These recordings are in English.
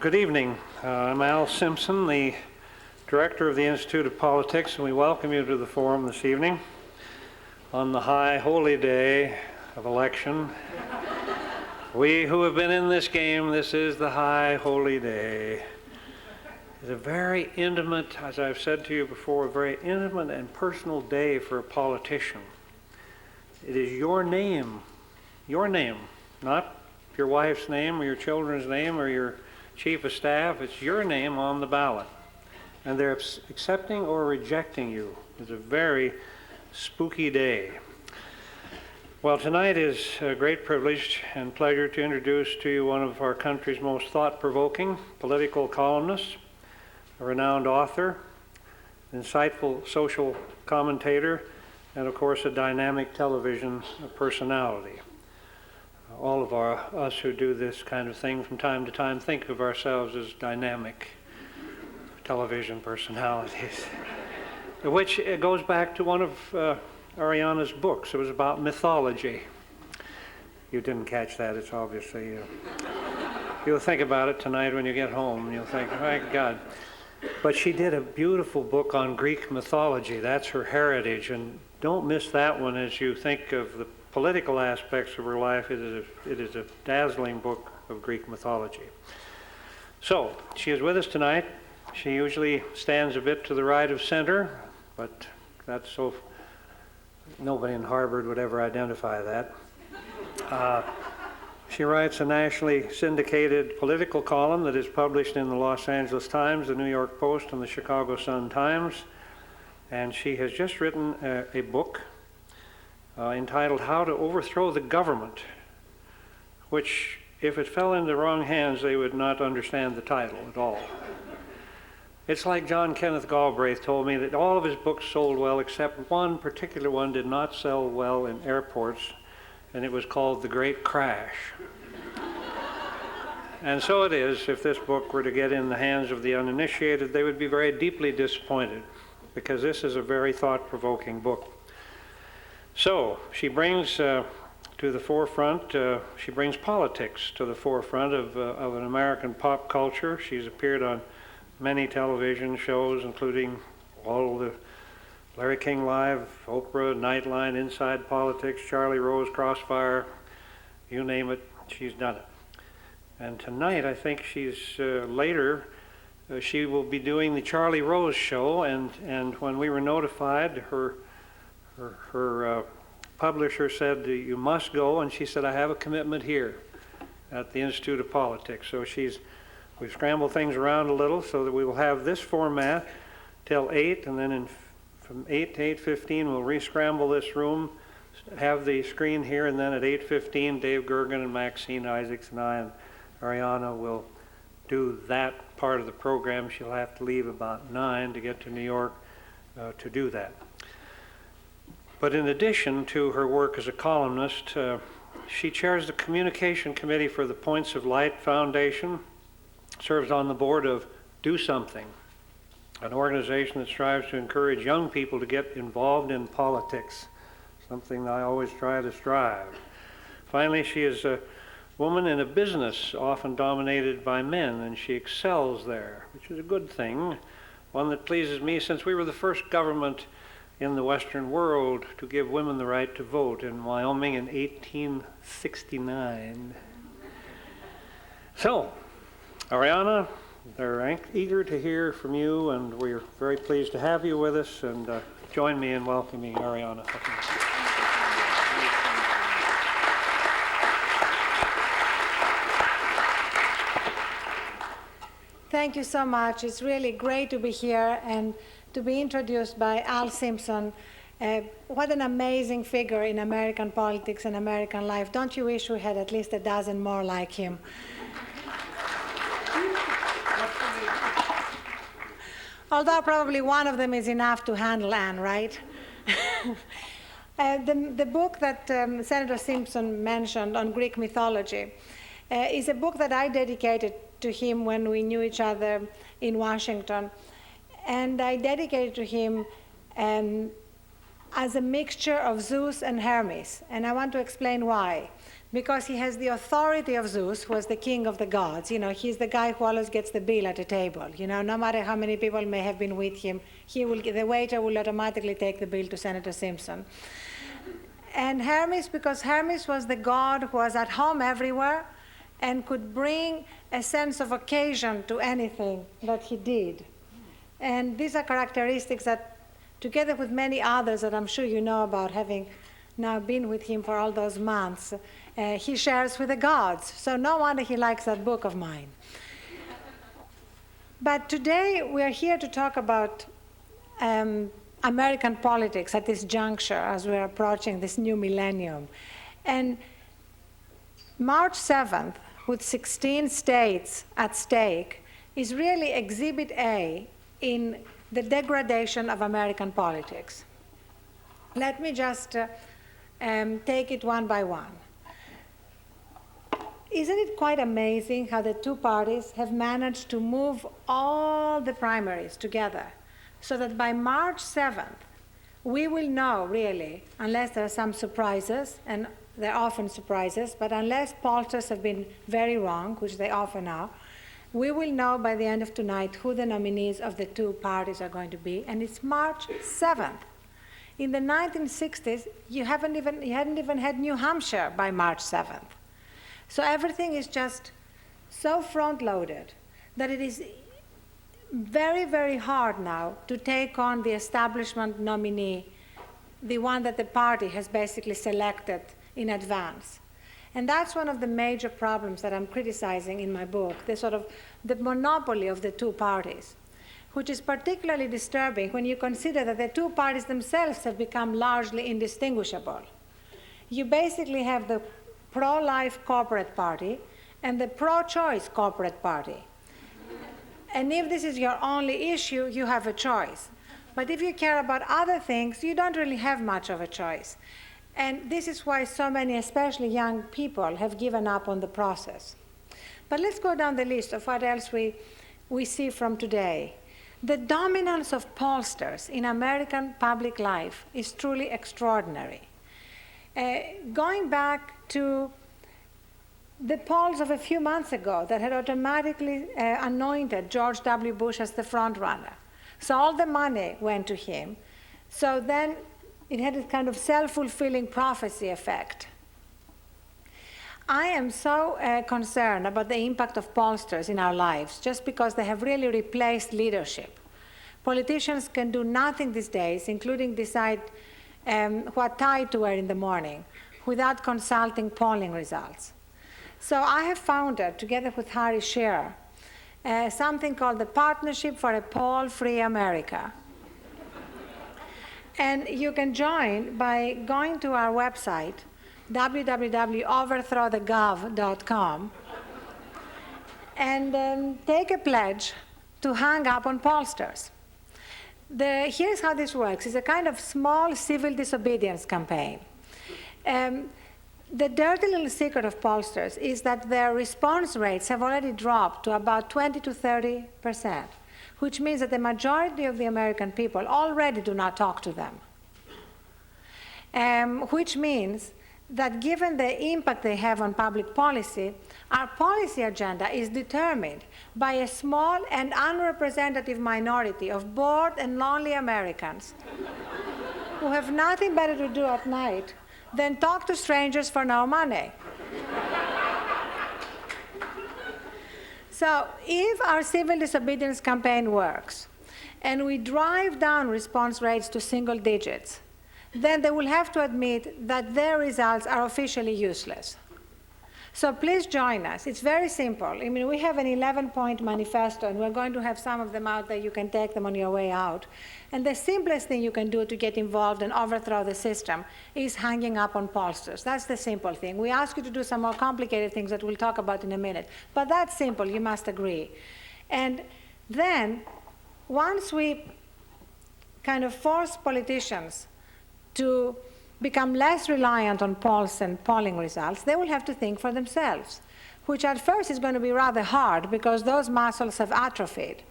Good evening. I'm Al Simpson, the Director of the Institute of Politics, and we welcome you to the forum this evening on the high holy day of election. We who have been in this game, this is the high holy day. It's a very intimate, as I've said to you before, a very intimate and personal day for a politician. It is your name, not your wife's name or your children's name or your chief of staff. It's your name on the ballot. And they're accepting or rejecting you. It's a very spooky day. Well, tonight is a great privilege and pleasure to introduce to you one of our country's most thought-provoking political columnists, a renowned author, insightful social commentator, and of course a dynamic television personality. All of us who do this kind of thing from time to time think of ourselves as dynamic television personalities, which goes back to one of Ariana's books. It was about mythology. You didn't catch that, it's obviously, you'll think about it tonight when you get home, and you'll think, my God. But she did a beautiful book on Greek mythology. That's her heritage, and don't miss that one as you think of the political aspects of her life. It is a dazzling book of Greek mythology. So, she is with us tonight. She usually stands a bit to the right of center, but that's so nobody in Harvard would ever identify that. She writes a nationally syndicated political column that is published in the Los Angeles Times, the New York Post, and the Chicago Sun-Times. And she has just written a book entitled How to Overthrow the Government, which, if it fell into the wrong hands, they would not understand the title at all. It's like John Kenneth Galbraith told me that all of his books sold well, except one particular one did not sell well in airports, and it was called The Great Crash. And so it is, if this book were to get in the hands of the uninitiated, they would be very deeply disappointed, because this is a very thought-provoking book. So she brings to the forefront, she brings politics to the forefront of an American pop culture. She's appeared on many television shows, including all the Larry King Live, Oprah, Nightline, Inside Politics, Charlie Rose, Crossfire, you name it, she's done it. And tonight, I think she's later, she will be doing the Charlie Rose show, and when we were notified, her publisher said, you must go, and she said, I have a commitment here at the Institute of Politics. So we've scrambled things around a little so that we will have this format till 8, and then from 8 to 8:15 we'll re-scramble this room, have the screen here, and then at 8:15 Dave Gergen and Maxine Isaacs and I and Ariana will do that part of the program. She'll have to leave about 9 to get to New York to do that. But in addition to her work as a columnist, she chairs the communication committee for the Points of Light Foundation, serves on the board of Do Something, an organization that strives to encourage young people to get involved in politics, something that I always try to strive. Finally, she is a woman in a business often dominated by men, and she excels there, which is a good thing, one that pleases me, since we were the first government in the Western world to give women the right to vote in Wyoming in 1869. So, Ariana, they're eager to hear from you, and we're very pleased to have you with us, and join me in welcoming Ariana. Thank you so much. It's really great to be here and to be introduced by Al Simpson. What an amazing figure in American politics and American life. Don't you wish we had at least a dozen more like him? Although probably one of them is enough to handle Anne, right? The book that Senator Simpson mentioned on Greek mythology is a book that I dedicated to him when we knew each other in Washington. And I dedicated to him as a mixture of Zeus and Hermes. And I want to explain why. Because he has the authority of Zeus, who was the king of the gods. You know, he's the guy who always gets the bill at the table. You know, no matter how many people may have been with him, the waiter will automatically take the bill to Senator Simpson. And Hermes, because Hermes was the god who was at home everywhere and could bring a sense of occasion to anything that he did. And these are characteristics that, together with many others that I'm sure you know about, having now been with him for all those months, he shares with the gods. So no wonder he likes that book of mine. But today we are here to talk about American politics at this juncture as we're approaching this new millennium. And March 7th, with 16 states at stake, is really Exhibit A in the degradation of American politics. Let me just take it one by one. Isn't it quite amazing how the two parties have managed to move all the primaries together so that by March 7th, we will know really, unless there are some surprises, and there are often surprises, but unless pollsters have been very wrong, which they often are, we will know by the end of tonight who the nominees of the two parties are going to be, and it's March 7th. In the 1960s, you hadn't even had New Hampshire by March 7th. So everything is just so front-loaded that it is very, very hard now to take on the establishment nominee, the one that the party has basically selected in advance. And that's one of the major problems that I'm criticizing in my book, the monopoly of the two parties, which is particularly disturbing when you consider that the two parties themselves have become largely indistinguishable. You basically have the pro-life corporate party and the pro-choice corporate party. And if this is your only issue, you have a choice. But if you care about other things, you don't really have much of a choice. And this is why so many, especially young people, have given up on the process. But let's go down the list of what else we see from today. The dominance of pollsters in American public life is truly extraordinary. Going back to the polls of a few months ago that had automatically anointed George W. Bush as the front runner. So all the money went to him. So then it had a kind of self-fulfilling prophecy effect. I am so concerned about the impact of pollsters in our lives just because they have really replaced leadership. Politicians can do nothing these days, including decide what tie to wear in the morning, without consulting polling results. So I have founded, together with Harry Shearer, something called the Partnership for a Poll-Free America. And you can join by going to our website, www.overthrowthegov.com, and take a pledge to hang up on pollsters. Here's how this works. It's a kind of small civil disobedience campaign. The dirty little secret of pollsters is that their response rates have already dropped to about 20 to 30%, which means that the majority of the American people already do not talk to them. Which means that given the impact they have on public policy, our policy agenda is determined by a small and unrepresentative minority of bored and lonely Americans who have nothing better to do at night than talk to strangers for no money. So if our civil disobedience campaign works and we drive down response rates to single digits, then they will have to admit that their results are officially useless. So please join us. It's very simple. I mean, we have an 11-point manifesto, and we're going to have some of them out there. You can take them on your way out. And the simplest thing you can do to get involved and overthrow the system is hanging up on pollsters. That's the simple thing. We ask you to do some more complicated things that we'll talk about in a minute. But that's simple. You must agree. And then, once we kind of force politicians to become less reliant on polls and polling results, they will have to think for themselves, which at first is going to be rather hard because those muscles have atrophied.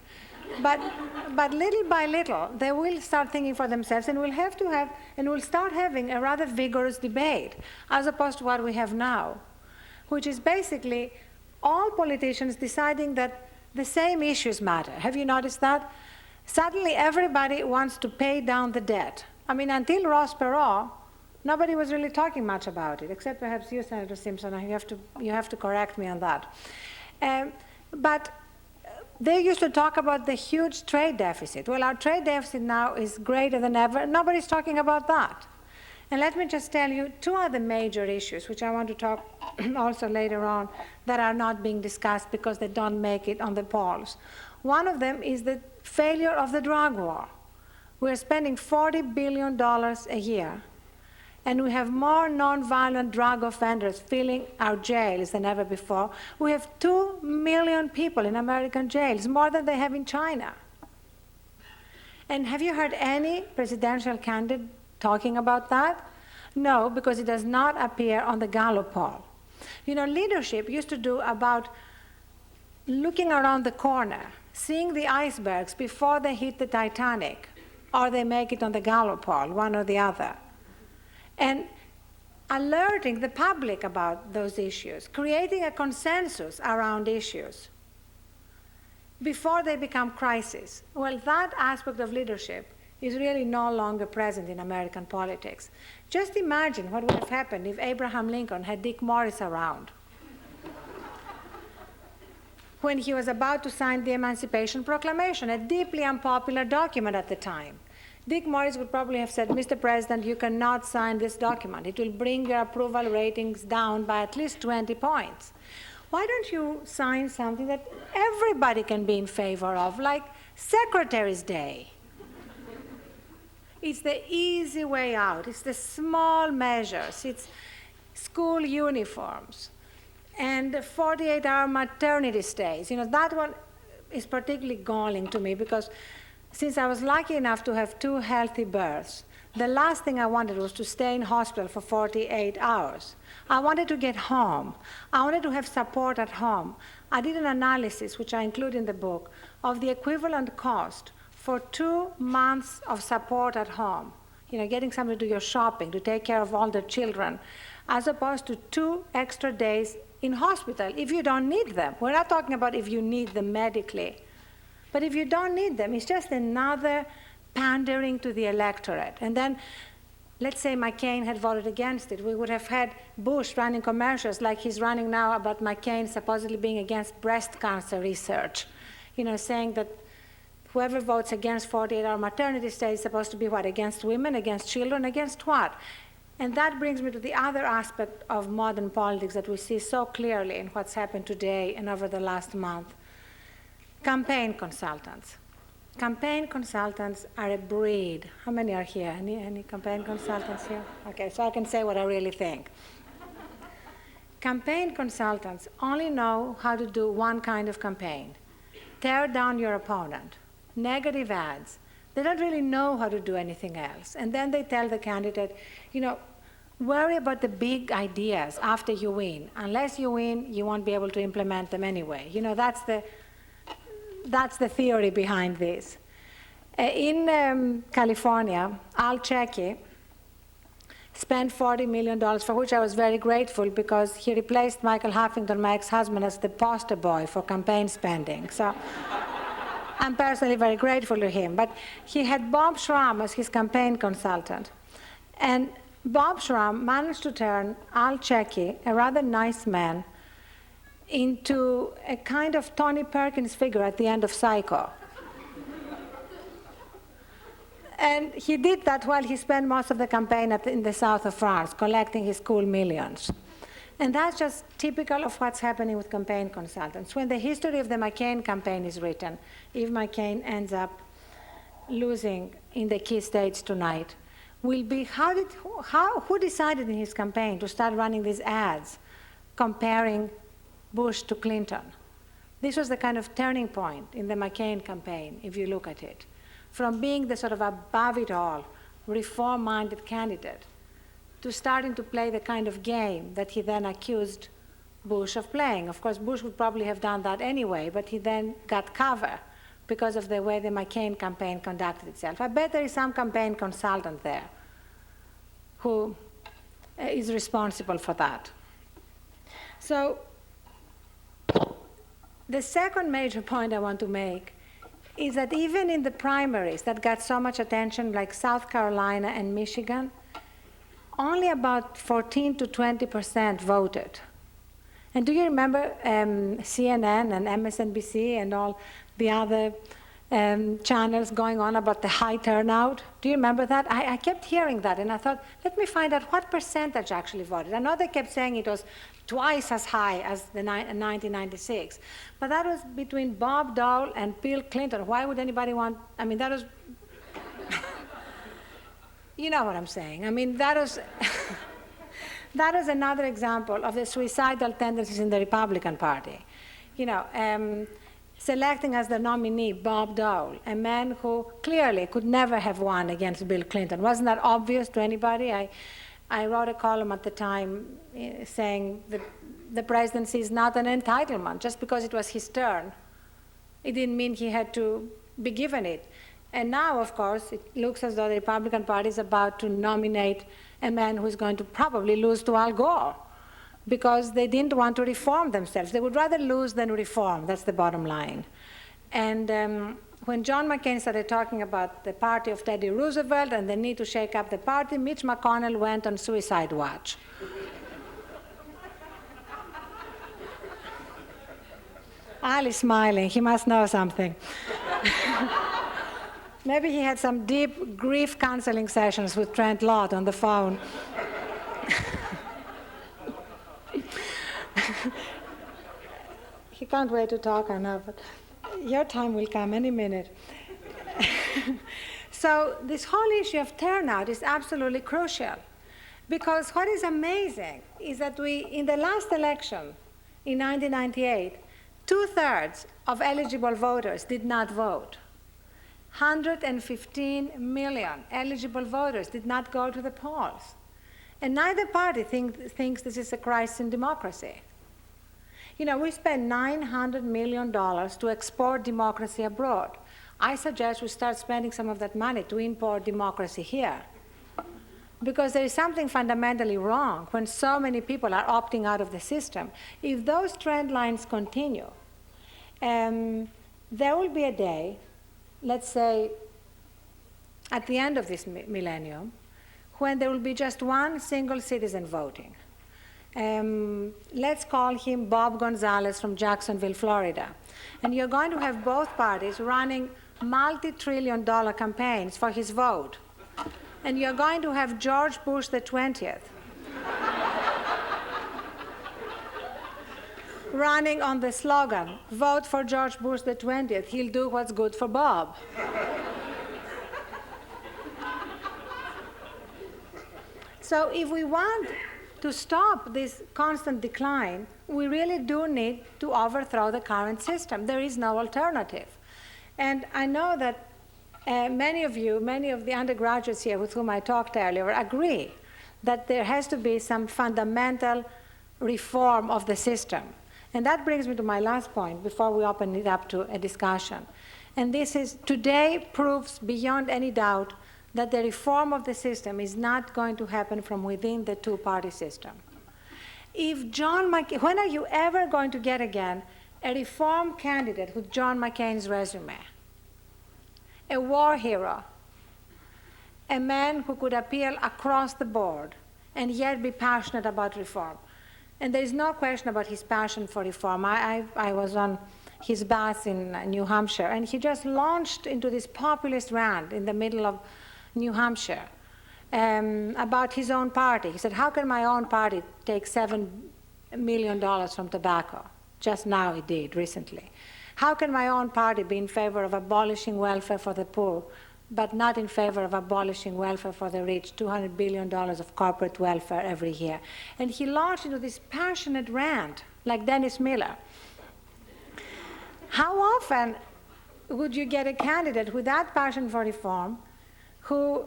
But little by little, they will start thinking for themselves, and we'll start having a rather vigorous debate, as opposed to what we have now, which is basically all politicians deciding that the same issues matter. Have you noticed that? Suddenly, everybody wants to pay down the debt. I mean, until Ross Perot, nobody was really talking much about it, except perhaps you, Senator Simpson. You have to correct me on that. But they used to talk about the huge trade deficit. Well, our trade deficit now is greater than ever. Nobody's talking about that. And let me just tell you two other major issues, which I want to talk also later on, that are not being discussed because they don't make it on the polls. One of them is the failure of the drug war. We're spending $40 billion a year, and we have more nonviolent drug offenders filling our jails than ever before. We have 2 million people in American jails, more than they have in China. And have you heard any presidential candidate talking about that? No, because it does not appear on the Gallup poll. You know, leadership used to do about looking around the corner, seeing the icebergs before they hit the Titanic, or they make it on the Gallup poll, one or the other. And alerting the public about those issues, creating a consensus around issues before they become crises. Well, that aspect of leadership is really no longer present in American politics. Just imagine what would have happened if Abraham Lincoln had Dick Morris around when he was about to sign the Emancipation Proclamation, a deeply unpopular document at the time. Dick Morris would probably have said, Mr. President, you cannot sign this document. It will bring your approval ratings down by at least 20 points. Why don't you sign something that everybody can be in favor of, like Secretary's Day? It's the easy way out. It's the small measures. It's school uniforms and 48-hour maternity stays. You know, that one is particularly galling to me because since I was lucky enough to have 2 healthy births, the last thing I wanted was to stay in hospital for 48 hours. I wanted to get home. I wanted to have support at home. I did an analysis, which I include in the book, of the equivalent cost for 2 months of support at home. You know, getting somebody to do your shopping, to take care of all the children, as opposed to 2 extra days in hospital if you don't need them. We're not talking about if you need them medically. But if you don't need them, it's just another pandering to the electorate. And then, let's say McCain had voted against it. We would have had Bush running commercials like he's running now about McCain supposedly being against breast cancer research. You know, saying that whoever votes against 48-hour maternity stay is supposed to be what? Against women, against children, against what? And that brings me to the other aspect of modern politics that we see so clearly in what's happened today and over the last month. Campaign consultants. Campaign consultants are a breed. How many are here? Any campaign consultants here? Okay, so I can say what I really think. Campaign consultants only know how to do one kind of campaign. Tear down your opponent. Negative ads. They don't really know how to do anything else. And then they tell the candidate, you know, worry about the big ideas after you win. Unless you win, you won't be able to implement them anyway. You know, that's the theory behind this. In California, Al Checky spent $40 million, for which I was very grateful because he replaced Michael Huffington, my ex-husband, as the poster boy for campaign spending. So I'm personally very grateful to him. But he had Bob Schramm as his campaign consultant. And Bob Schramm managed to turn Al Checky, a rather nice man, into a kind of Tony Perkins figure at the end of Psycho. And he did that while he spent most of the campaign in the south of France, collecting his cool millions. And that's just typical of what's happening with campaign consultants. When the history of the McCain campaign is written, if McCain ends up losing in the key states tonight, will be who decided in his campaign to start running these ads comparing Bush to Clinton? This was the kind of turning point in the McCain campaign, if you look at it. From being the sort of above it all, reform-minded candidate to starting to play the kind of game that he then accused Bush of playing. Of course, Bush would probably have done that anyway, but he then got cover because of the way the McCain campaign conducted itself. I bet there is some campaign consultant there who is responsible for that. So the second major point I want to make is that even in the primaries that got so much attention, like South Carolina and Michigan, only about 14 to 20% voted. And do you remember CNN and MSNBC and all the other channels going on about the high turnout? Do you remember that? I kept hearing that, and I thought, let me find out what percentage actually voted. I know they kept saying it was twice as high as the 1996, but that was between Bob Dole and Bill Clinton. Why would anybody want, I mean, that was, you know what I'm saying. I mean, that was, that is another example of the suicidal tendencies in the Republican Party. You know, selecting as the nominee Bob Dole, a man who clearly could never have won against Bill Clinton. Wasn't that obvious to anybody? I wrote a column at the time saying the presidency is not an entitlement. Just because it was his turn, it didn't mean he had to be given it. And now, of course, it looks as though the Republican Party is about to nominate a man who is going to probably lose to Al Gore, because they didn't want to reform themselves. They would rather lose than reform. That's the bottom line. And when John McCain started talking about the party of Teddy Roosevelt and the need to shake up the party, Mitch McConnell went on suicide watch. Al is smiling. He must know something. Maybe he had some deep grief counseling sessions with Trent Lott on the phone. He can't wait to talk, I know, but your time will come any minute. So this whole issue of turnout is absolutely crucial, because what is amazing is that in the last election in 1998, 2/3 of eligible voters did not vote. 115 million eligible voters did not go to the polls. And neither party thinks this is a crisis in democracy. You know, we spend $900 million to export democracy abroad. I suggest we start spending some of that money to import democracy here. Because there is something fundamentally wrong when so many people are opting out of the system. If those trend lines continue, there will be a day, let's say at the end of this millennium, when there will be just one single citizen voting. Let's call him Bob Gonzalez from Jacksonville, Florida. And you're going to have both parties running multi-trillion-dollar campaigns for his vote. And you're going to have George Bush the 20th running on the slogan, vote for George Bush the 20th, he'll do what's good for Bob. So if we want to stop this constant decline, we really do need to overthrow the current system. There is no alternative. And I know that many of the undergraduates here with whom I talked earlier, agree that there has to be some fundamental reform of the system. And that brings me to my last point before we open it up to a discussion. And this is, today proves beyond any doubt that the reform of the system is not going to happen from within the two-party system. If John McCain, when are you ever going to get again a reform candidate with John McCain's resume? A war hero, a man who could appeal across the board and yet be passionate about reform. And there is no question about his passion for reform. I was on his bus in New Hampshire, and he just launched into this populist rant in the middle of New Hampshire about his own party. He said, how can my own party take $7 million from tobacco? Just now it did, recently. How can my own party be in favor of abolishing welfare for the poor, but not in favor of abolishing welfare for the rich, $200 billion of corporate welfare every year? And he launched into this passionate rant, like Dennis Miller. How often would you get a candidate with that passion for reform who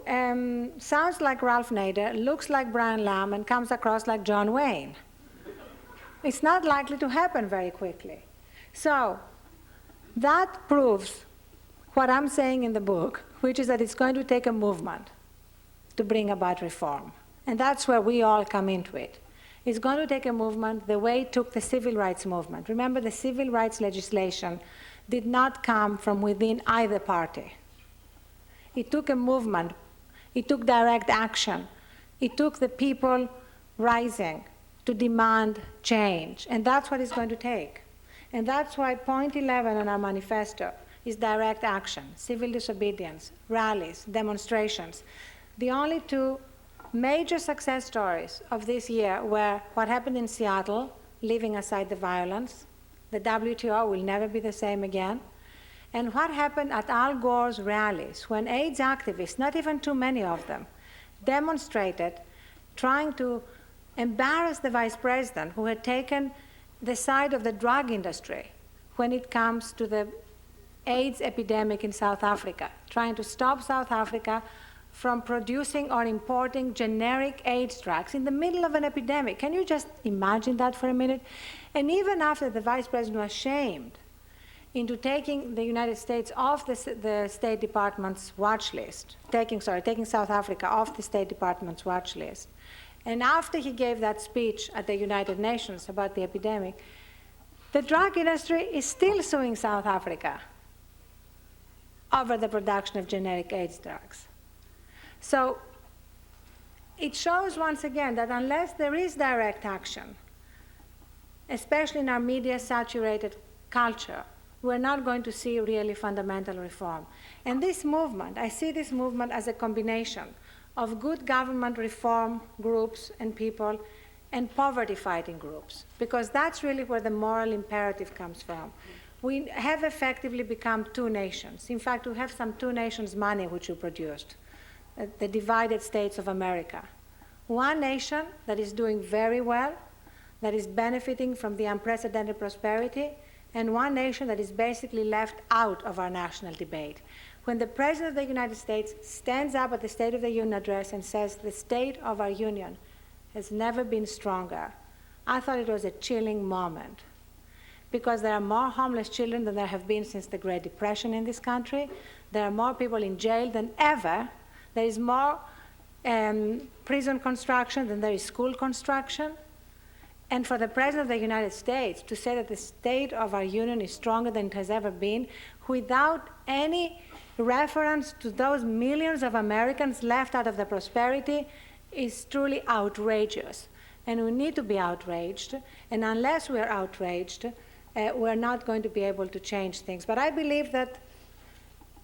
sounds like Ralph Nader, looks like Brian Lamb, and comes across like John Wayne? It's not likely to happen very quickly. So that proves what I'm saying in the book, which is that it's going to take a movement to bring about reform. And that's where we all come into it. It's going to take a movement the way it took the civil rights movement. Remember, the civil rights legislation did not come from within either party. It took a movement. It took direct action. It took the people rising to demand change. And that's what it's going to take. And that's why point 11 on our manifesto is direct action, civil disobedience, rallies, demonstrations. The only two major success stories of this year were what happened in Seattle, leaving aside the violence. The WTO will never be the same again. And what happened at Al Gore's rallies when AIDS activists, not even too many of them, demonstrated trying to embarrass the vice president who had taken the side of the drug industry when it comes to the AIDS epidemic in South Africa, trying to stop South Africa from producing or importing generic AIDS drugs in the middle of an epidemic. Can you just imagine that for a minute? And even after the vice president was shamed into taking the United States off the State Department's watch list, taking South Africa off the State Department's watch list, and after he gave that speech at the United Nations about the epidemic, the drug industry is still suing South Africa over the production of generic AIDS drugs. So it shows once again that unless there is direct action, especially in our media-saturated culture, we're not going to see really fundamental reform. And this movement, I see this movement as a combination of good government reform groups and people and poverty-fighting groups, because that's really where the moral imperative comes from. We have effectively become two nations. In fact, we have some two nations money which we produced, the divided states of America. One nation that is doing very well, that is benefiting from the unprecedented prosperity, and one nation that is basically left out of our national debate. When the President of the United States stands up at the State of the Union address and says the state of our union has never been stronger, I thought it was a chilling moment, because there are more homeless children than there have been since the Great Depression in this country. There are more people in jail than ever. There is more prison construction than there is school construction. And for the President of the United States to say that the state of our union is stronger than it has ever been, without any reference to those millions of Americans left out of the prosperity, is truly outrageous. And we need to be outraged. And unless we're outraged, we're not going to be able to change things. But I believe that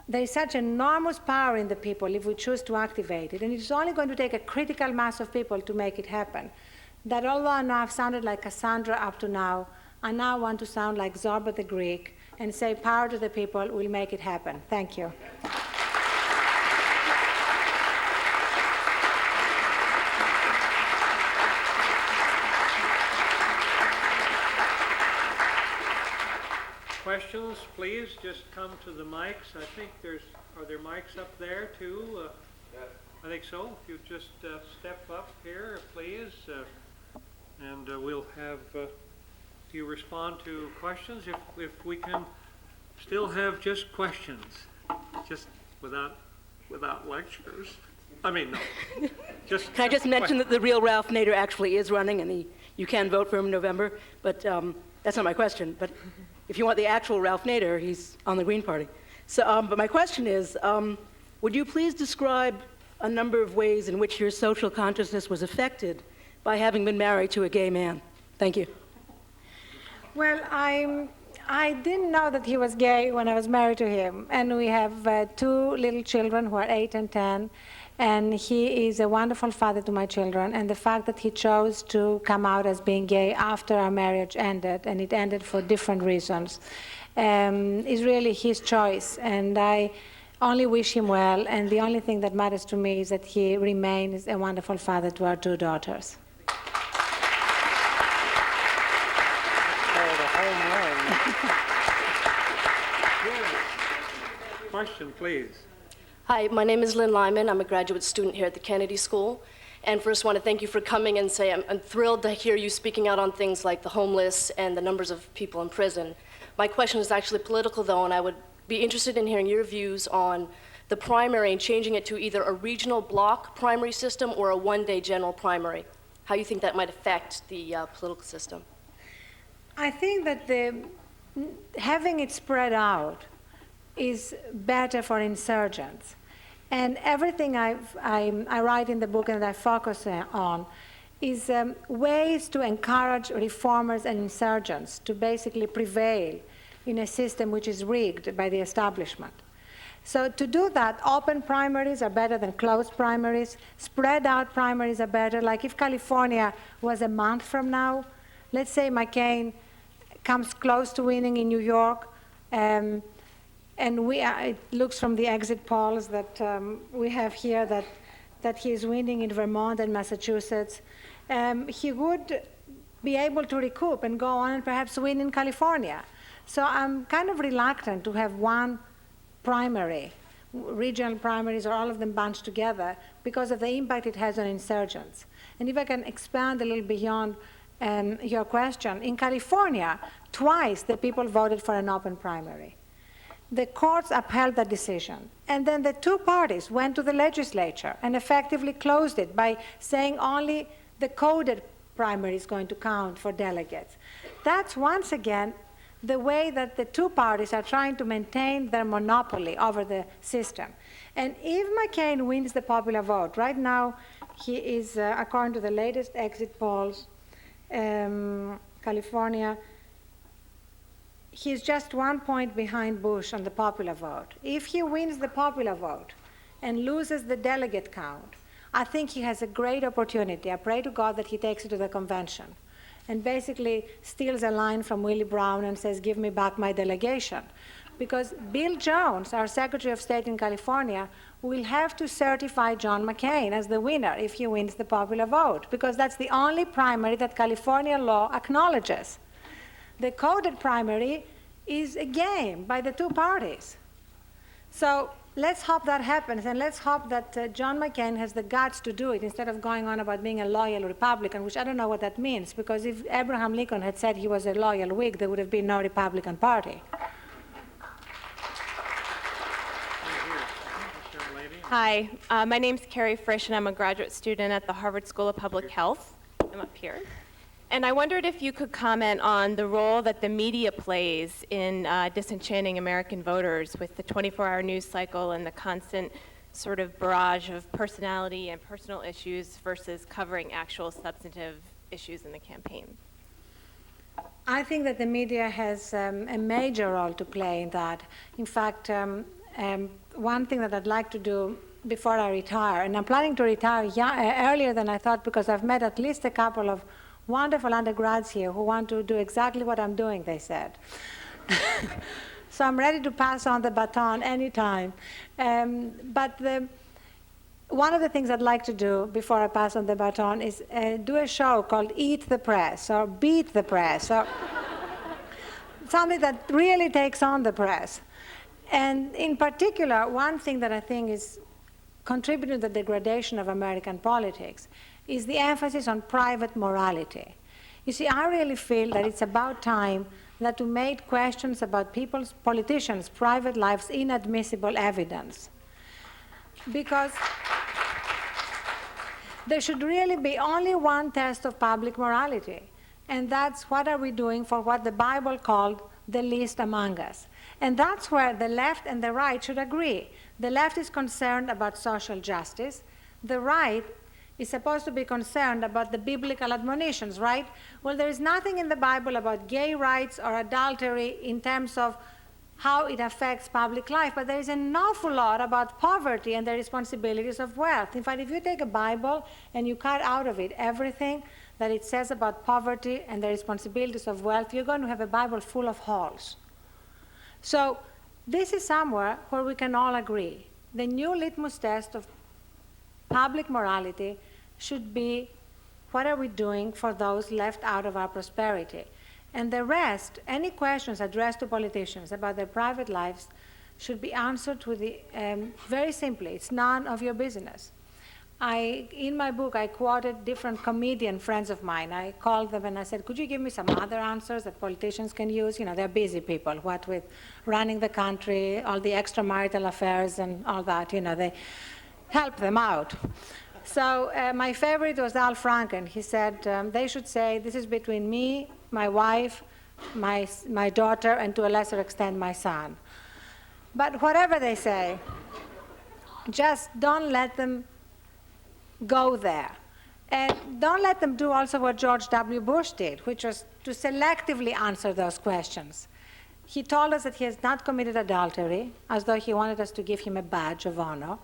there is such enormous power in the people if we choose to activate it. And it's only going to take a critical mass of people to make it happen. That although I know I've sounded like Cassandra up to now, I now want to sound like Zorba the Greek and say power to the people, we'll make it happen. Thank you. Questions, please, just come to the mics. I think are there mics up there too? I think so. If you just step up here, please, and we'll have you respond to questions. If we can still have just questions, just without lectures. I mean, no. Just. Can I just mention that the real Ralph Nader actually is running, and you can vote for him in November, but that's not my question. But if you want the actual Ralph Nader, he's on the Green Party. So, but my question is, would you please describe a number of ways in which your social consciousness was affected by having been married to a gay man? Thank you. Well, I didn't know that he was gay when I was married to him. And we have two little children who are 8 and 10. And he is a wonderful father to my children. And the fact that he chose to come out as being gay after our marriage ended, and it ended for different reasons, is really his choice. And I only wish him well. And the only thing that matters to me is that he remains a wonderful father to our 2 daughters. Question, please. Hi, my name is Lynn Lyman. I'm a graduate student here at the Kennedy School. And first want to thank you for coming and say I'm thrilled to hear you speaking out on things like the homeless and the numbers of people in prison. My question is actually political, though, and I would be interested in hearing your views on the primary and changing it to either a regional block primary system or a one-day general primary. How you think that might affect the political system? I think that having it spread out is better for insurgents. And everything I write in the book and that I focus on is ways to encourage reformers and insurgents to basically prevail in a system which is rigged by the establishment. So to do that, open primaries are better than closed primaries. Spread out primaries are better. Like if California was a month from now, let's say McCain comes close to winning in New York, and it looks from the exit polls that we have here that he is winning in Vermont and Massachusetts. He would be able to recoup and go on and perhaps win in California. So I'm kind of reluctant to have one primary, regional primaries or all of them bunched together because of the impact it has on insurgents. And if I can expand a little beyond your question, in California, twice the people voted for an open primary. The courts upheld that decision. And then the two parties went to the legislature and effectively closed it by saying only the coded primary is going to count for delegates. That's once again the way that the two parties are trying to maintain their monopoly over the system. And if McCain wins the popular vote, right now he is, according to the latest exit polls, California, he's just 1 point behind Bush on the popular vote. If he wins the popular vote and loses the delegate count, I think he has a great opportunity. I pray to God that he takes it to the convention and basically steals a line from Willie Brown and says, give me back my delegation. Because Bill Jones, our Secretary of State in California, will have to certify John McCain as the winner if he wins the popular vote, because that's the only primary that California law acknowledges. The coded primary is a game by the two parties. So let's hope that happens, and let's hope that John McCain has the guts to do it instead of going on about being a loyal Republican, which I don't know what that means, because if Abraham Lincoln had said he was a loyal Whig, there would have been no Republican Party. Hi, my name's Carrie Frisch, and I'm a graduate student at the Harvard School of Public Health. I'm up here. And I wondered if you could comment on the role that the media plays in disenchanting American voters with the 24-hour news cycle and the constant sort of barrage of personality and personal issues versus covering actual substantive issues in the campaign. I think that the media has a major role to play in that. In fact, one thing that I'd like to do before I retire, and I'm planning to retire earlier than I thought because I've met at least a couple of wonderful undergrads here who want to do exactly what I'm doing, they said. So I'm ready to pass on the baton anytime. But one of the things I'd like to do before I pass on the baton is do a show called Eat the Press or Beat the Press, or something that really takes on the press. And in particular, one thing that I think is contributing to the degradation of American politics is the emphasis on private morality. You see, I really feel that it's about time that we made questions about politicians' private lives inadmissible evidence. Because there should really be only one test of public morality, and that's what are we doing for what the Bible called the least among us. And that's where the left and the right should agree. The left is concerned about social justice. The right is supposed to be concerned about the biblical admonitions, right? Well, there is nothing in the Bible about gay rights or adultery in terms of how it affects public life, but there is an awful lot about poverty and the responsibilities of wealth. In fact, if you take a Bible and you cut out of it everything that it says about poverty and the responsibilities of wealth, you're going to have a Bible full of holes. So this is somewhere where we can all agree. The new litmus test of public morality should be, what are we doing for those left out of our prosperity? And the rest, any questions addressed to politicians about their private lives should be answered with very simply, it's none of your business. in my book, I quoted different comedian friends of mine. I called them and I said, could you give me some other answers that politicians can use? You know, they're busy people, what with running the country, all the extramarital affairs and all that, you know, they help them out. So my favorite was Al Franken. He said, they should say, this is between me, my wife, my daughter, and to a lesser extent, my son. But whatever they say, just don't let them go there. And don't let them do also what George W. Bush did, which was to selectively answer those questions. He told us that he has not committed adultery, as though he wanted us to give him a badge of honor.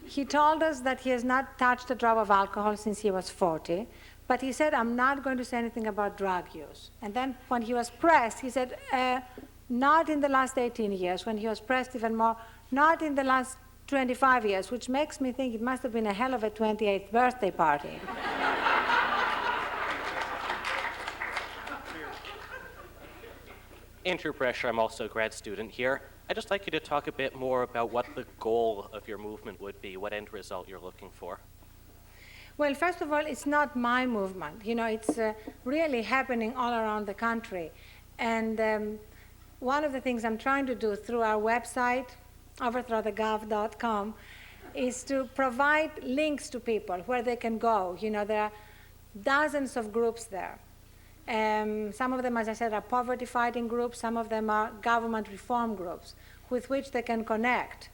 He told us that he has not touched a drop of alcohol since he was 40, but he said, I'm not going to say anything about drug use. And then when he was pressed, he said, not in the last 18 years. When he was pressed even more, not in the last 25 years, which makes me think it must have been a hell of a 28th birthday party. Andrew Brescher, I'm also a grad student here. I'd just like you to talk a bit more about what the goal of your movement would be, what end result you're looking for. Well, first of all, it's not my movement. You know, it's really happening all around the country. And one of the things I'm trying to do through our website, overthrowthegov.com, is to provide links to people where they can go. You know, there are dozens of groups there. Some of them, as I said, are poverty-fighting groups. Some of them are government reform groups with which they can connect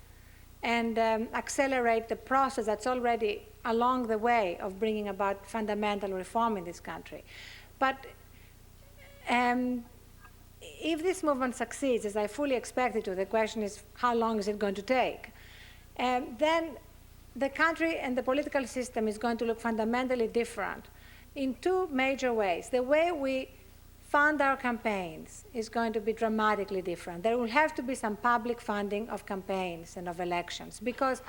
and accelerate the process that's already along the way of bringing about fundamental reform in this country. But if this movement succeeds, as I fully expect it to, the question is how long is it going to take? Then the country and the political system is going to look fundamentally different in two major ways. The way we fund our campaigns is going to be dramatically different. There will have to be some public funding of campaigns and of elections, because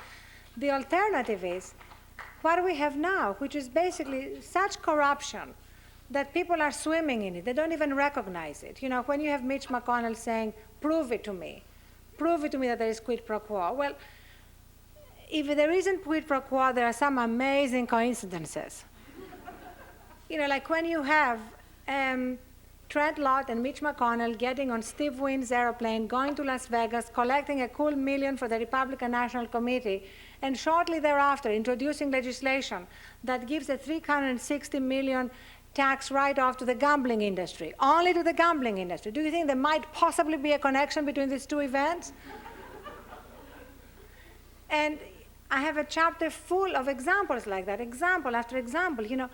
the alternative is what we have now, which is basically such corruption that people are swimming in it. They don't even recognize it. You know, when you have Mitch McConnell saying, prove it to me that there is quid pro quo. Well, if there isn't quid pro quo, there are some amazing coincidences. You know, like when you have Trent Lott and Mitch McConnell getting on Steve Wynn's airplane, going to Las Vegas, collecting a cool $1 million for the Republican National Committee, and shortly thereafter introducing legislation that gives a $360 million tax write-off to the gambling industry, only to the gambling industry. Do you think there might possibly be a connection between these two events? And I have a chapter full of examples like that, example after example. You know,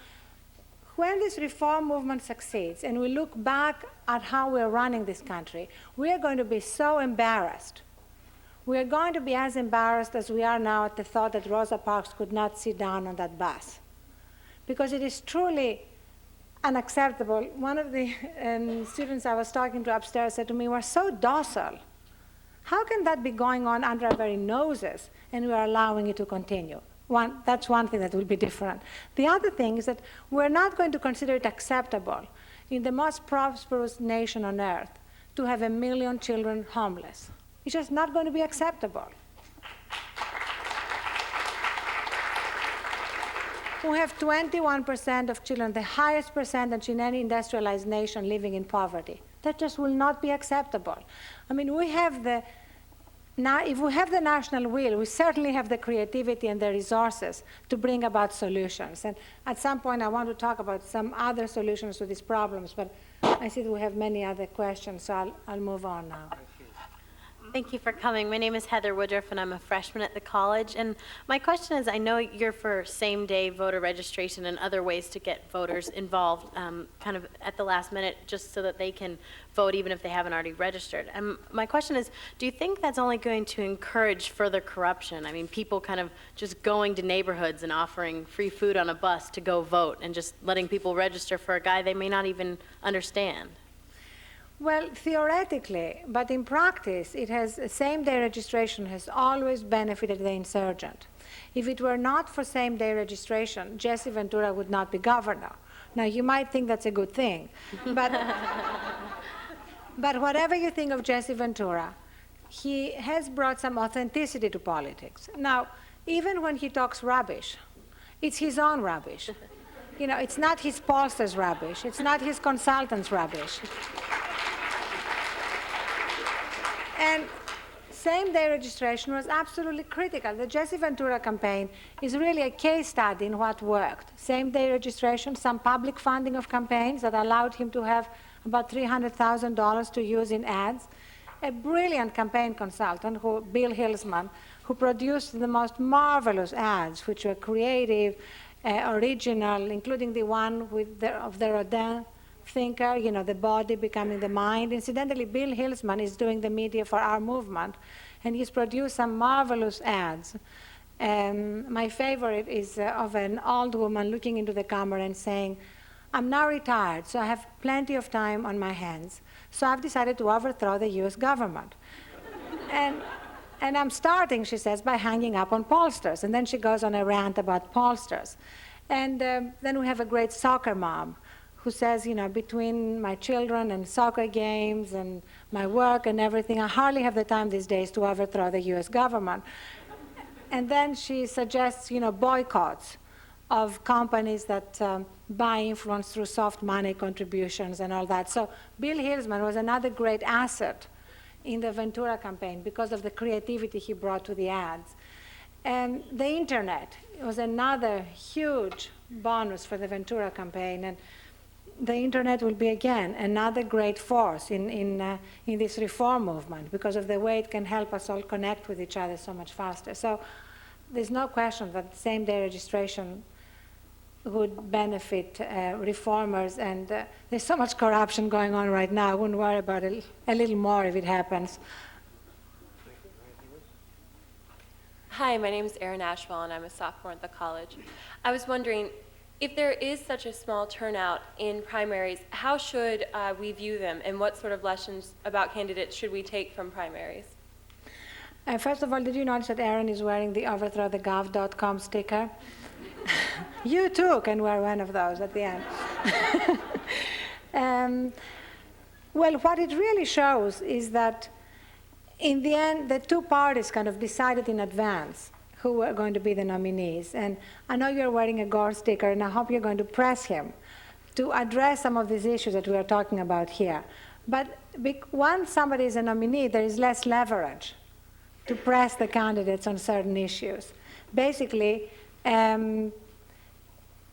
when this reform movement succeeds and we look back at how we're running this country, we are going to be so embarrassed. We are going to be as embarrassed as we are now at the thought that Rosa Parks could not sit down on that bus. Because it is truly unacceptable. One of the students I was talking to upstairs said to me, we're so docile. How can that be going on under our very noses and we are allowing it to continue? That's one thing that will be different. The other thing is that we're not going to consider it acceptable in the most prosperous nation on earth to have 1 million children homeless. It's just not going to be acceptable. We have 21% of children, the highest percentage in any industrialized nation living in poverty. That just will not be acceptable. I mean, if we have the national will, we certainly have the creativity and the resources to bring about solutions. And at some point, I want to talk about some other solutions to these problems, but I see that we have many other questions, so I'll move on now. Thank you for coming. My name is Heather Woodruff, and I'm a freshman at the college. And my question is, I know you're for same-day voter registration and other ways to get voters involved kind of at the last minute just so that they can vote even if they haven't already registered. And my question is, do you think that's only going to encourage further corruption? I mean, people kind of just going to neighborhoods and offering free food on a bus to go vote and just letting people register for a guy they may not even understand. Well, theoretically, but in practice, same-day registration has always benefited the insurgent. If it were not for same-day registration, Jesse Ventura would not be governor. Now, you might think that's a good thing, but, but whatever you think of Jesse Ventura, he has brought some authenticity to politics. Now, even when he talks rubbish, it's his own rubbish. You know, it's not his pollsters' rubbish. It's not his consultants' rubbish. And same-day registration was absolutely critical. The Jesse Ventura campaign is really a case study in what worked. Same-day registration, some public funding of campaigns that allowed him to have about $300,000 to use in ads. A brilliant campaign consultant, Bill Hilsman, who produced the most marvelous ads, which were creative, original, including the one of the Rodin thinker, you know, the body becoming the mind. Incidentally, Bill Hilsman is doing the media for our movement, and he's produced some marvelous ads. My favorite is of an old woman looking into the camera and saying, "I'm now retired, so I have plenty of time on my hands. So I've decided to overthrow the US government." And I'm starting, she says, by hanging up on pollsters. And then she goes on a rant about pollsters. And then we have a great soccer mom who says, you know, between my children and soccer games and my work and everything, I hardly have the time these days to overthrow the US government. And then she suggests, you know, boycotts of companies that buy influence through soft money contributions and all that. So Bill Hilsman was another great asset in the Ventura campaign because of the creativity he brought to the ads. And the internet was another huge bonus for the Ventura campaign. And the internet will be, again, another great force in this reform movement because of the way it can help us all connect with each other so much faster. So there's no question that same-day registration would benefit reformers, and there's so much corruption going on right now. I wouldn't worry about it a little more if it happens. Hi, my name is Erin Ashwell, and I'm a sophomore at the college. I was wondering, if there is such a small turnout in primaries, how should we view them, and what sort of lessons about candidates should we take from primaries? First of all, did you notice that Erin is wearing the overthrowthegov.com sticker? You too can wear one of those at the end. Well, what it really shows is that in the end, the two parties kind of decided in advance who were going to be the nominees. And I know you're wearing a Gore sticker, and I hope you're going to press him to address some of these issues that we are talking about here. But once somebody is a nominee, there is less leverage to press the candidates on certain issues. Basically,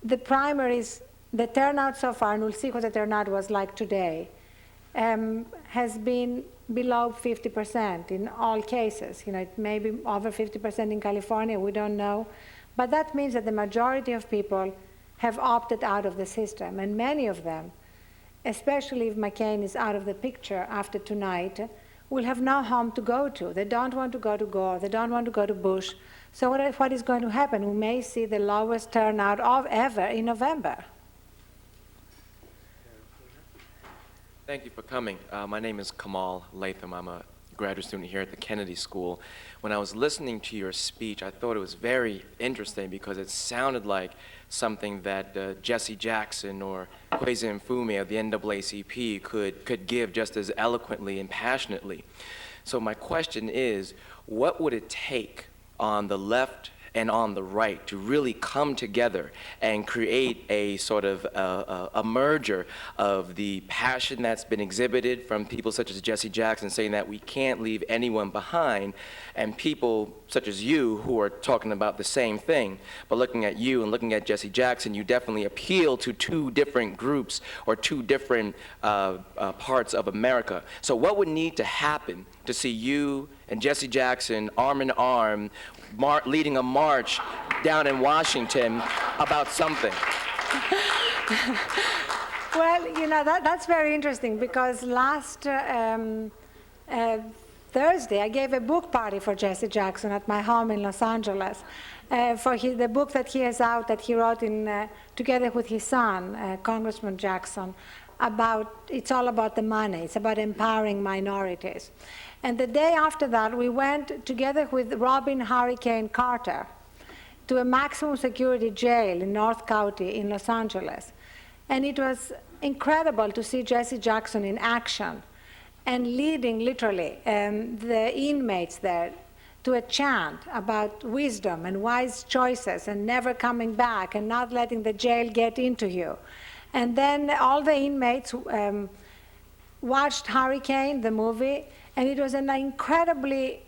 the primaries, the turnout so far, and we'll see what the turnout was like today, has been below 50% in all cases. You know, it may be over 50% in California, we don't know. But that means that the majority of people have opted out of the system, and many of them, especially if McCain is out of the picture after tonight, will have no home to go to. They don't want to go to Gore, they don't want to go to Bush. So what is going to happen? We may see the lowest turnout of ever in November. Thank you for coming. My name is Kamal Latham. I'm a graduate student here at the Kennedy School. When I was listening to your speech, I thought it was very interesting because it sounded like something that Jesse Jackson or Kwesi Mfume of the NAACP could give just as eloquently and passionately. So my question is, what would it take on the left and on the right to really come together and create a sort of a merger of the passion that's been exhibited from people such as Jesse Jackson saying that we can't leave anyone behind, and people such as you who are talking about the same thing, but looking at you and looking at Jesse Jackson, you definitely appeal to two different groups or two different parts of America. So what would need to happen to see you and Jesse Jackson arm in arm leading a march down in Washington about something? Well, you know, that's very interesting because last Thursday I gave a book party for Jesse Jackson at my home in Los Angeles for the book that he has out that he wrote together with his son, Congressman Jackson, it's all about the money. It's about empowering minorities. And the day after that, we went together with Robin Hurricane Carter to a maximum security jail in North County in Los Angeles. And it was incredible to see Jesse Jackson in action and leading, literally, the inmates there to a chant about wisdom and wise choices and never coming back and not letting the jail get into you. And then all the inmates watched Hurricane, the movie, and it was an incredibly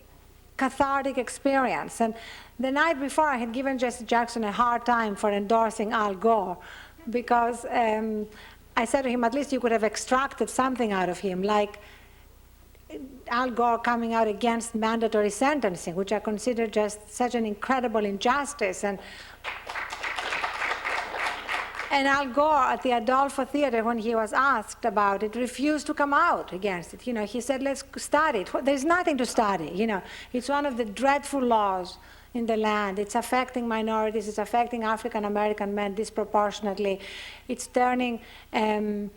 cathartic experience. And the night before, I had given Jesse Jackson a hard time for endorsing Al Gore, because I said to him, at least you could have extracted something out of him, like Al Gore coming out against mandatory sentencing, which I consider just such an incredible injustice. And Al Gore at the Adolfo Theater, when he was asked about it, refused to come out against it. You know, he said, let's study it. There's nothing to study, you know. It's one of the dreadful laws in the land. It's affecting minorities. It's affecting African-American men disproportionately. It's turning men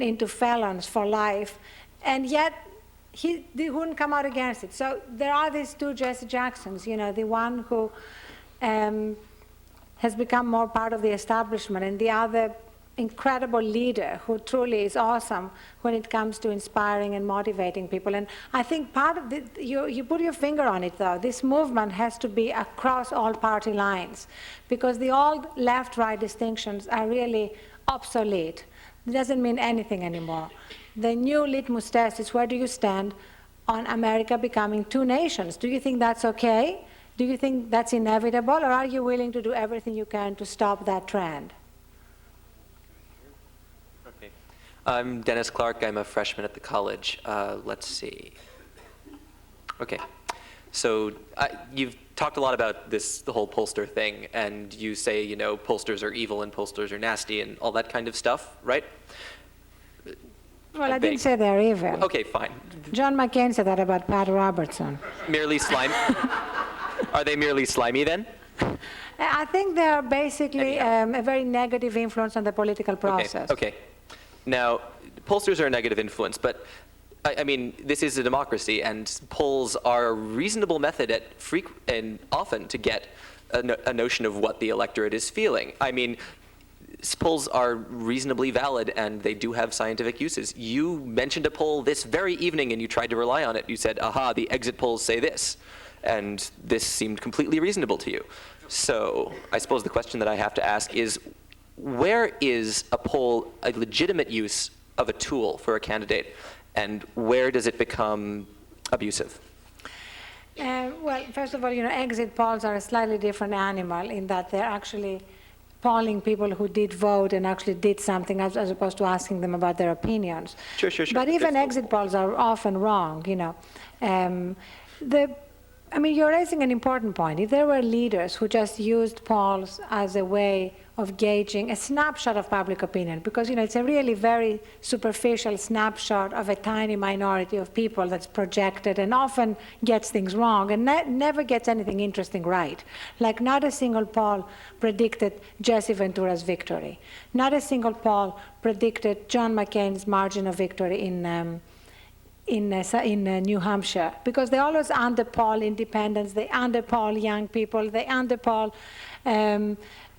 into felons for life. And yet, he wouldn't come out against it. So there are these two Jesse Jacksons, you know, the one who has become more part of the establishment, and the other incredible leader who truly is awesome when it comes to inspiring and motivating people. And I think part of you put your finger on it, though. This movement has to be across all party lines, because the old left-right distinctions are really obsolete. It doesn't mean anything anymore. The new litmus test is, where do you stand on America becoming two nations? Do you think that's okay? Do you think that's inevitable, or are you willing to do everything you can to stop that trend? Okay. I'm Dennis Clark. I'm a freshman at the college. Let's see. Okay. So you've talked a lot about the whole pollster thing, and you say, you know, pollsters are evil and pollsters are nasty and all that kind of stuff, right? Well, I didn't say they're evil. Okay, fine. John McCain said that about Pat Robertson. Merely slime. Are they merely slimy then? I think they're basically a very negative influence on the political process. Okay. Now, pollsters are a negative influence, but I mean, this is a democracy, and polls are a reasonable method and often to get a notion of what the electorate is feeling. I mean, polls are reasonably valid, and they do have scientific uses. You mentioned a poll this very evening, and you tried to rely on it. You said, aha, the exit polls say this. And this seemed completely reasonable to you. So I suppose the question that I have to ask is, where is a poll a legitimate use of a tool for a candidate, and where does it become abusive? Well, first of all, you know, exit polls are a slightly different animal in that they're actually polling people who did vote and actually did something, as opposed to asking them about their opinions. Sure. But even exit polls are often wrong, you know. I mean, you're raising an important point. If there were leaders who just used polls as a way of gauging a snapshot of public opinion, because, you know, it's a really very superficial snapshot of a tiny minority of people that's projected and often gets things wrong and never gets anything interesting right. Like, not a single poll predicted Jesse Ventura's victory. Not a single poll predicted John McCain's margin of victory in New Hampshire, because they always underpoll independents, they underpoll young people, they underpoll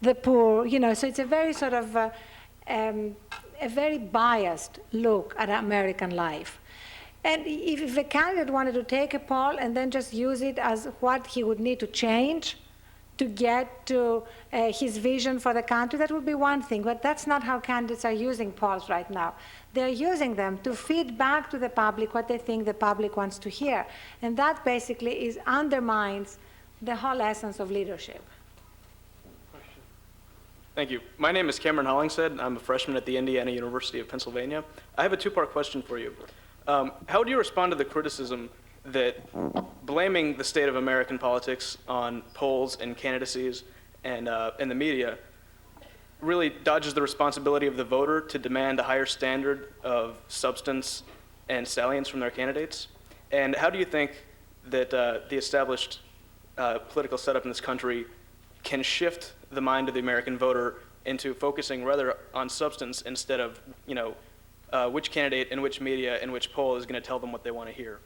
the poor, you know, so it's a very sort of a very biased look at American life. And if a candidate wanted to take a poll and then just use it as what he would need to change to get to his vision for the country, that would be one thing, but that's not how candidates are using polls right now. They're using them to feed back to the public what they think the public wants to hear. And that basically undermines the whole essence of leadership. Thank you. My name is Cameron Hollingshead. I'm a freshman at the Indiana University of Pennsylvania. I have a two-part question for you. How do you respond to the criticism that blaming the state of American politics on polls and candidacies and the media really dodges the responsibility of the voter to demand a higher standard of substance and salience from their candidates? And how do you think that the established political setup in this country can shift the mind of the American voter into focusing rather on substance instead of, you know, which candidate and which media and which poll is going to tell them what they want to hear?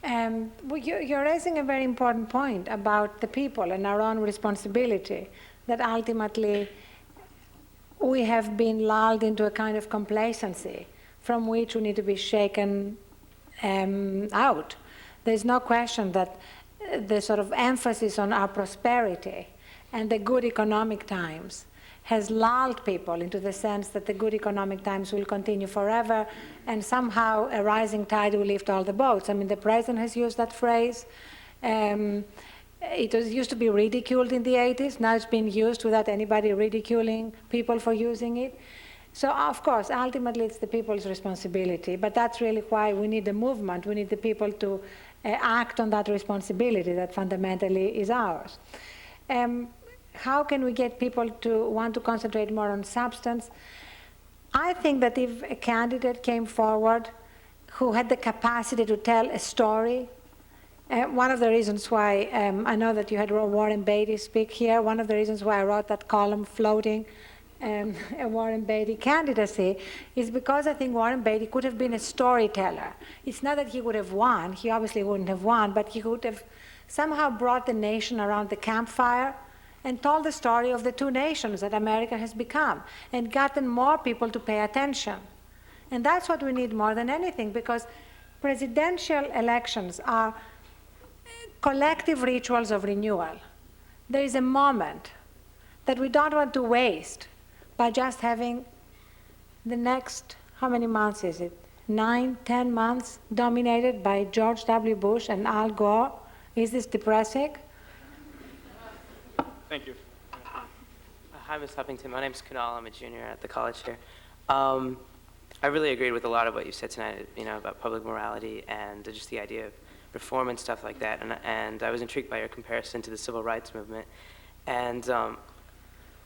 Well, you're raising a very important point about the people and our own responsibility, that ultimately we have been lulled into a kind of complacency from which we need to be shaken out. There's no question that the sort of emphasis on our prosperity and the good economic times has lulled people into the sense that the good economic times will continue forever, and somehow a rising tide will lift all the boats. I mean, the president has used that phrase. It used to be ridiculed in the 80s. Now it's been used without anybody ridiculing people for using it. So, of course, ultimately it's the people's responsibility, but that's really why we need a movement. We need the people to act on that responsibility that fundamentally is ours. How can we get people to want to concentrate more on substance? I think that if a candidate came forward who had the capacity to tell a story, one of the reasons why I know that you had Warren Beatty speak here, one of the reasons why I wrote that column floating a Warren Beatty candidacy is because I think Warren Beatty could have been a storyteller. It's not that he would have won, he obviously wouldn't have won, but he would have somehow brought the nation around the campfire and told the story of the two nations that America has become and gotten more people to pay attention. And that's what we need more than anything, because presidential elections are collective rituals of renewal. There is a moment that we don't want to waste by just having the next, how many months is it? 9, 10 months dominated by George W. Bush and Al Gore. Is this depressing? Thank you. Hi, Ms. Huffington. My name's Kunal. I'm a junior at the college here. I really agreed with a lot of what you said tonight, about public morality and just the idea of reform and stuff like that. And I was intrigued by your comparison to the civil rights movement. And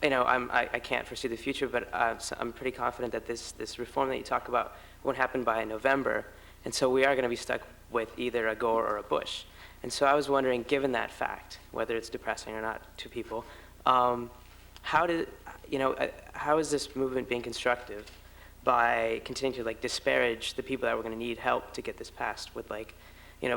I can't foresee the future, but I'm pretty confident that this reform that you talk about won't happen by November. And so we are going to be stuck with either a Gore or a Bush. And so I was wondering, given that fact, whether it's depressing or not to people, how is this movement being constructive by continuing to disparage the people that were going to need help to get this passed with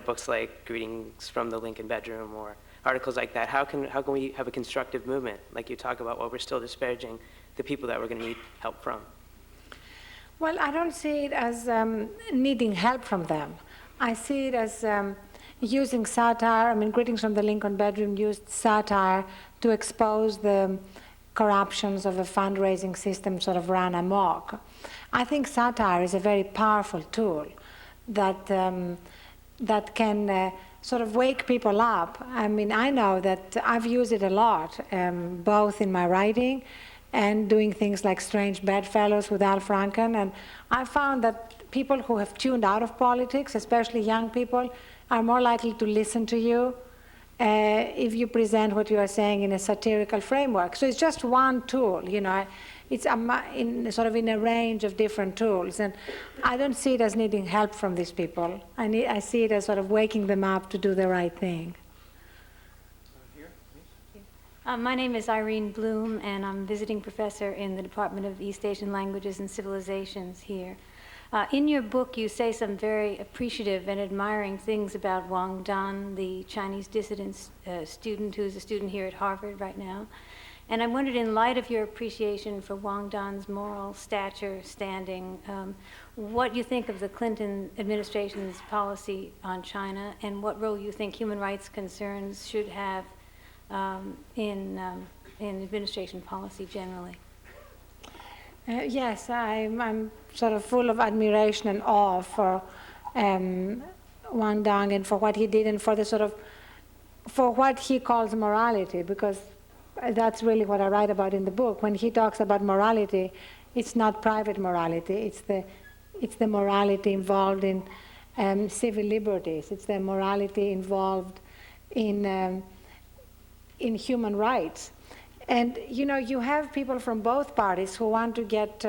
books like Greetings from the Lincoln Bedroom or articles like that? How can we have a constructive movement like you talk about while we're still disparaging the people that we're going to need help from? Well, I don't see it as needing help from them. I see it as using satire. I mean, Greetings from the Lincoln Bedroom used satire to expose the corruptions of a fundraising system sort of run amok. I think satire is a very powerful tool that can sort of wake people up. I mean, I know that I've used it a lot, both in my writing and doing things like Strange Bedfellows with Al Franken. And I found that people who have tuned out of politics, especially young people, are more likely to listen to you if you present what you are saying in a satirical framework. So it's just one tool, It's in a range of different tools. And I don't see it as needing help from these people. I see it as sort of waking them up to do the right thing. My name is Irene Bloom, and I'm visiting professor in the Department of East Asian Languages and Civilizations here. In your book, you say some very appreciative and admiring things about Wang Dan, the Chinese dissident student who's a student here at Harvard right now. And I wondered, in light of your appreciation for Wang Dan's moral stature, standing, what you think of the Clinton administration's policy on China, and what role you think human rights concerns should have in administration policy generally. Yes, I'm sort of full of admiration and awe for Wang Dan and for what he did and for what he calls morality, because that's really what I write about in the book. When he talks about morality, it's not private morality, it's the morality involved in civil liberties, it's the morality involved in human rights. And you have people from both parties who want to get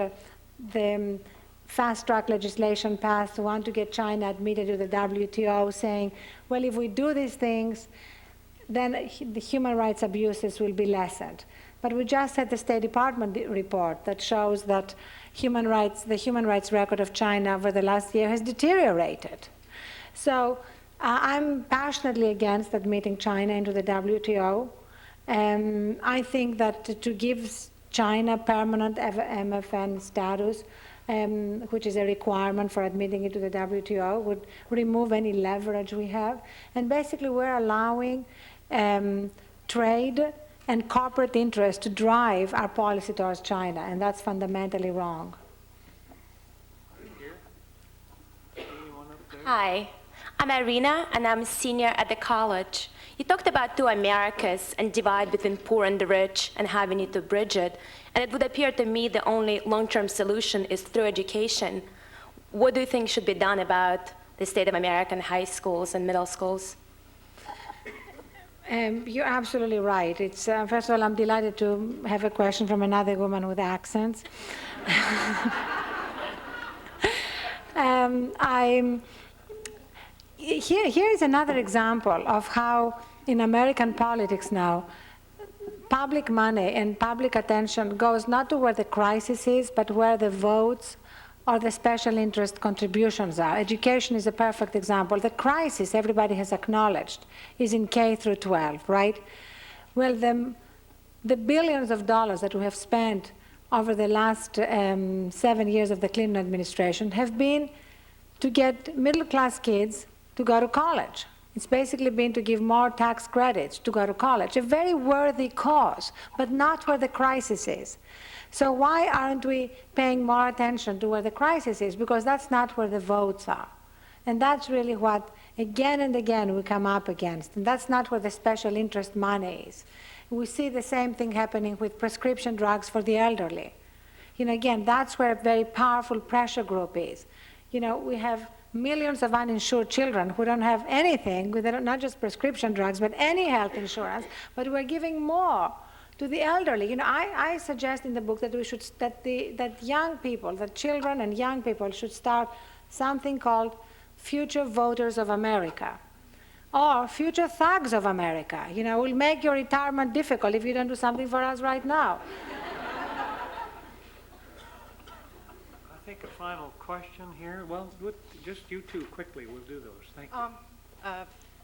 the fast-track legislation passed, who want to get China admitted to the WTO, saying, well, if we do these things, then the human rights abuses will be lessened. But we just had the State Department report that shows that the human rights record of China over the last year has deteriorated. So I'm passionately against admitting China into the WTO. I think that to give China permanent MFN status which is a requirement for admitting it to the WTO, would remove any leverage we have. And basically, we're allowing trade and corporate interest to drive our policy towards China, and that's fundamentally wrong. Hi, I'm Irina, and I'm a senior at the college. You talked about two Americas and divide between poor and the rich and how we need to bridge it. And it would appear to me the only long-term solution is through education. What do you think should be done about the state of American high schools and middle schools? You're absolutely right. It's, first of all, I'm delighted to have a question from another woman with accents. Here is another example of how in American politics now, public money and public attention goes not to where the crisis is, but where the votes or the special interest contributions are. Education is a perfect example. The crisis, everybody has acknowledged, is in K through 12, right? Well, the billions of dollars that we have spent over the last 7 years of the Clinton administration have been to get middle-class kids to go to college. It's basically been to give more tax credits to go to college, a very worthy cause, but not where the crisis is. So why aren't we paying more attention to where the crisis is? Because that's not where the votes are. And that's really what, again and again, we come up against. And that's not where the special interest money is. We see the same thing happening with prescription drugs for the elderly. You know, again, that's where a very powerful pressure group is. You know, we have millions of uninsured children who don't have anything, not just prescription drugs, but any health insurance, but we're giving more to the elderly. You know, I suggest in the book that we should, that young people, that children and young people should start something called Future Voters of America, or Future Thugs of America. You know, we'll make your retirement difficult if you don't do something for us right now. I think a final question here. Well, just you two quickly. We'll do those. Thank you.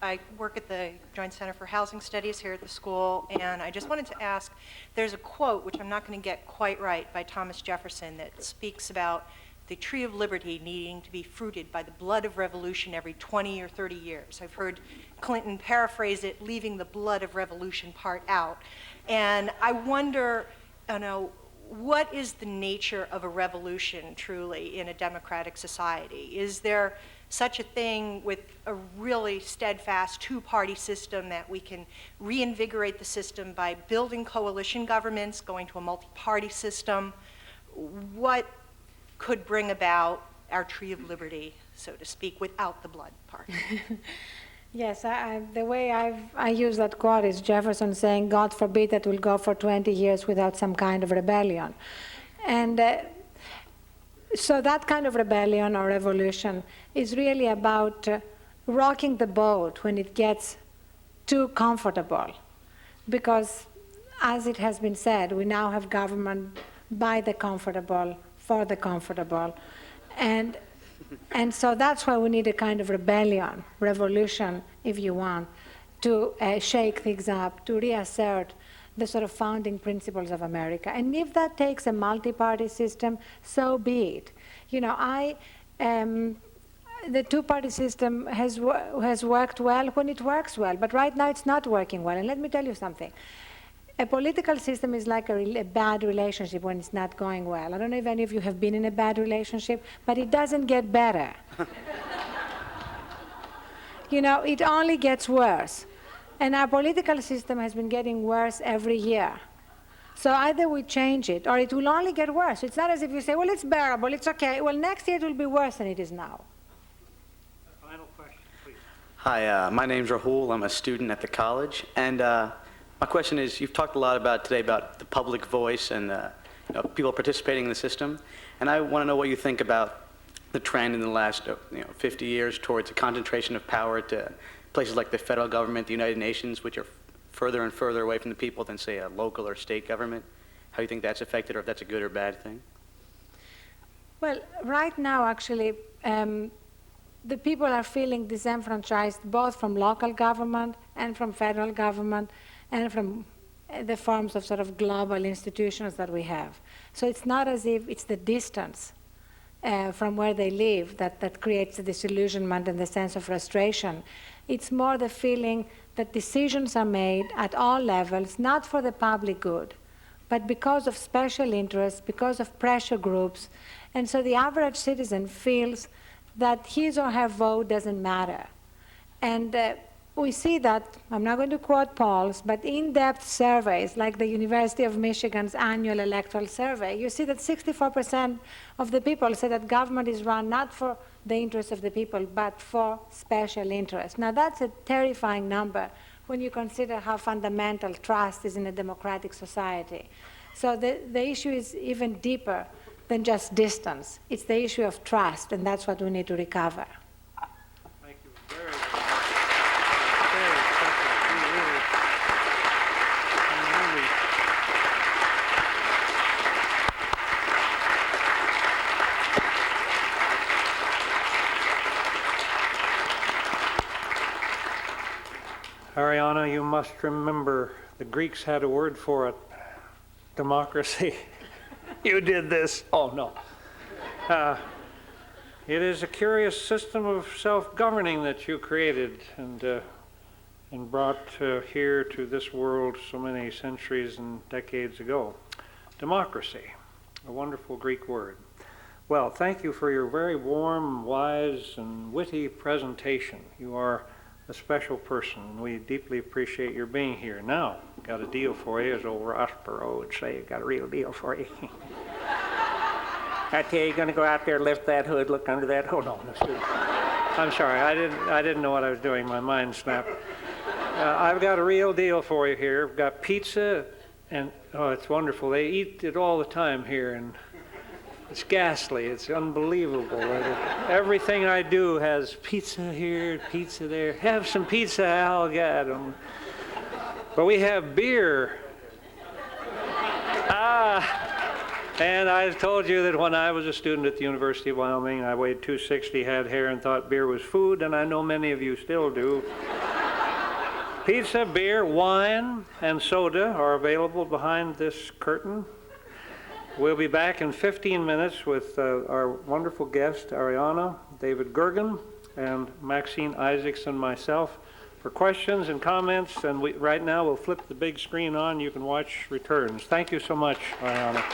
I work at the Joint Center for Housing Studies here at the school, and I just wanted to ask, there's a quote, which I'm not going to get quite right, by Thomas Jefferson that speaks about the tree of liberty needing to be fruited by the blood of revolution every 20 or 30 years. I've heard Clinton paraphrase it, leaving the blood of revolution part out. And I wonder, you know, what is the nature of a revolution truly in a democratic society? Is there such a thing with a really steadfast two-party system that we can reinvigorate the system by building coalition governments, going to a multi-party system? What could bring about our tree of liberty, so to speak, without the blood part? Yes, the way I use that quote is Jefferson saying, God forbid that we'll go for 20 years without some kind of rebellion. And so that kind of rebellion or revolution is really about rocking the boat when it gets too comfortable. Because, as it has been said, we now have government by the comfortable, for the comfortable. And so that's why we need a kind of rebellion, revolution, if you want, to shake things up, to reassert the sort of founding principles of America. And if that takes a multi-party system, so be it. You know, the two-party system has worked well when it works well, but right now it's not working well. And let me tell you something. A political system is like a bad relationship when it's not going well. I don't know if any of you have been in a bad relationship, but it doesn't get better. You know, it only gets worse. And our political system has been getting worse every year. So either we change it, or it will only get worse. It's not as if you say, well, it's bearable, it's okay. Well, next year it will be worse than it is now. Final question, please. Hi, my name's Rahul. I'm a student at the college. And my question is, you've talked a lot about today about the public voice and you know, people participating in the system. And I want to know what you think about the trend in the last 50 years towards a concentration of power to places like the federal government, the United Nations, which are further and further away from the people than, say, a local or state government. How do you think that's affected, or if that's a good or bad thing? Well, right now, actually, the people are feeling disenfranchised both from local government and from federal government and from the forms of sort of global institutions that we have. So it's not as if it's the distance from where they live that creates the disillusionment and the sense of frustration. It's more the feeling that decisions are made at all levels, not for the public good, but because of special interests, because of pressure groups. And so the average citizen feels that his or her vote doesn't matter. And we see that, I'm not going to quote polls, but in-depth surveys like the University of Michigan's annual electoral survey, you see that 64% of the people say that government is run not for the interests of the people, but for special interests. Now that's a terrifying number when you consider how fundamental trust is in a democratic society. So the issue is even deeper than just distance. It's the issue of trust, and that's what we need to recover. Thank you very, very much. Very effective. Ariana, you must remember the Greeks had a word for it, democracy. You did this. Oh, no. It is a curious system of self-governing that you created and brought here to this world so many centuries and decades ago. Democracy, a wonderful Greek word. Well, thank you for your very warm, wise, and witty presentation. You are a special person, and we deeply appreciate your being here. Now, got a deal for you, as old Rossborough would say, got a real deal for you. I tell you, you're going to go out there, lift that hood, look under that. Oh, no, I'm sorry, I didn't know what I was doing. My mind snapped. I've got a real deal for you here. I've got pizza, and oh, it's wonderful. They eat it all the time here, and it's ghastly. It's unbelievable. Everything I do has pizza here, pizza there. Have some pizza, Al. God. But we have beer. And I told you that when I was a student at the University of Wyoming, I weighed 260, had hair, and thought beer was food, and I know many of you still do. Pizza, beer, wine, and soda are available behind this curtain. We'll be back in 15 minutes with our wonderful guest, Ariana, David Gergen, and Maxine Isaacs and myself for questions and comments. And right now we'll flip the big screen on. You can watch returns. Thank you so much, Ariana.